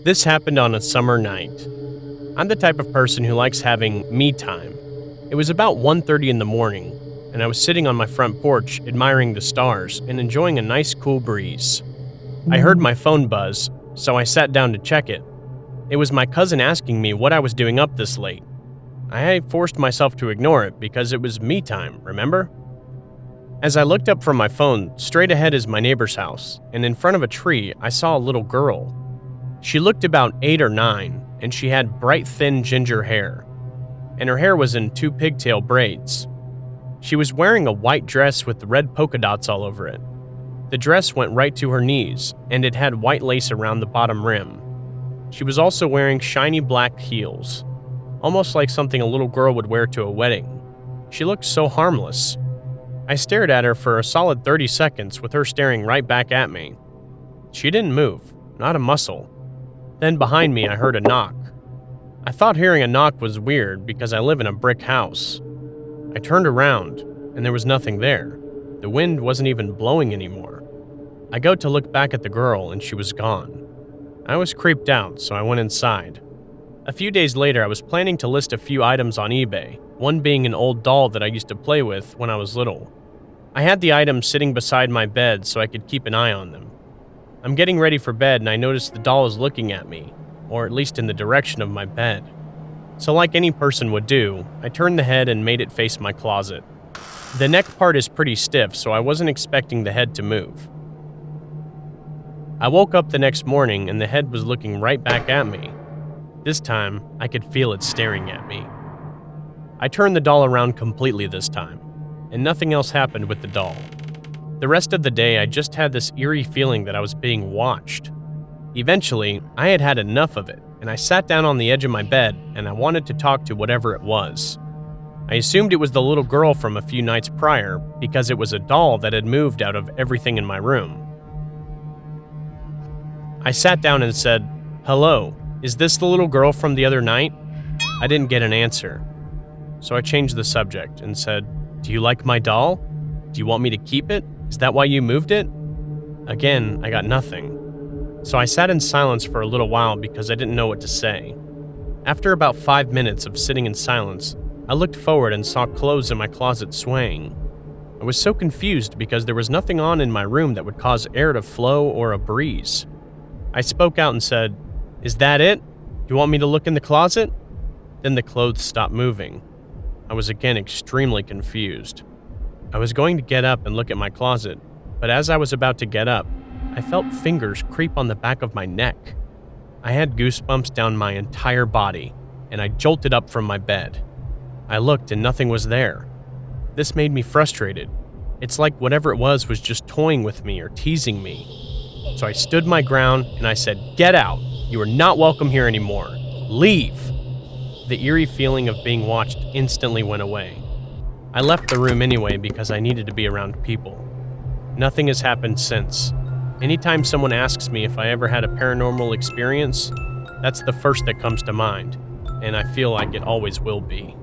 This happened on a summer night. I'm the type of person who likes having me time. It was about 1:30 in the morning, and I was sitting on my front porch admiring the stars and enjoying a nice cool breeze. I heard my phone buzz, so I sat down to check it. It was my cousin asking me what I was doing up this late. I forced myself to ignore it because it was me time, remember? As I looked up from my phone, straight ahead is my neighbor's house, and in front of a tree, I saw a little girl. She looked about 8 or 9, and she had bright, thin ginger hair, and her hair was in 2 pigtail braids. She was wearing a white dress with red polka dots all over it. The dress went right to her knees, and it had white lace around the bottom rim. She was also wearing shiny black heels, almost like something a little girl would wear to a wedding. She looked so harmless. I stared at her for a solid 30 seconds with her staring right back at me. She didn't move, not a muscle. Then behind me I heard a knock. I thought hearing a knock was weird because I live in a brick house. I turned around, and there was nothing there. The wind wasn't even blowing anymore. I go to look back at the girl, and she was gone. I was creeped out, so I went inside. A few days later, I was planning to list a few items on eBay, one being an old doll that I used to play with when I was little. I had the items sitting beside my bed so I could keep an eye on them. I'm getting ready for bed and I noticed the doll is looking at me, or at least in the direction of my bed. So like any person would do, I turned the head and made it face my closet. The neck part is pretty stiff, so I wasn't expecting the head to move. I woke up the next morning and the head was looking right back at me. This time, I could feel it staring at me. I turned the doll around completely this time, and nothing else happened with the doll. The rest of the day, I just had this eerie feeling that I was being watched. Eventually, I had had enough of it, and I sat down on the edge of my bed, and I wanted to talk to whatever it was. I assumed it was the little girl from a few nights prior, because it was a doll that had moved out of everything in my room. I sat down and said, "Hello, is this the little girl from the other night?" I didn't get an answer. So I changed the subject and said, "Do you like my doll? Do you want me to keep it? Is that why you moved it?" Again, I got nothing. So I sat in silence for a little while because I didn't know what to say. After about 5 minutes of sitting in silence, I looked forward and saw clothes in my closet swaying. I was so confused because there was nothing on in my room that would cause air to flow or a breeze. I spoke out and said, "Is that it? Do you want me to look in the closet?" Then the clothes stopped moving. I was again extremely confused. I was going to get up and look at my closet, but as I was about to get up, I felt fingers creep on the back of my neck. I had goosebumps down my entire body, and I jolted up from my bed. I looked and nothing was there. This made me frustrated. It's like whatever it was just toying with me or teasing me. So I stood my ground and I said, "Get out! You are not welcome here anymore. Leave!" The eerie feeling of being watched instantly went away. I left the room anyway because I needed to be around people. Nothing has happened since. Anytime someone asks me if I ever had a paranormal experience, that's the first that comes to mind, and I feel like it always will be.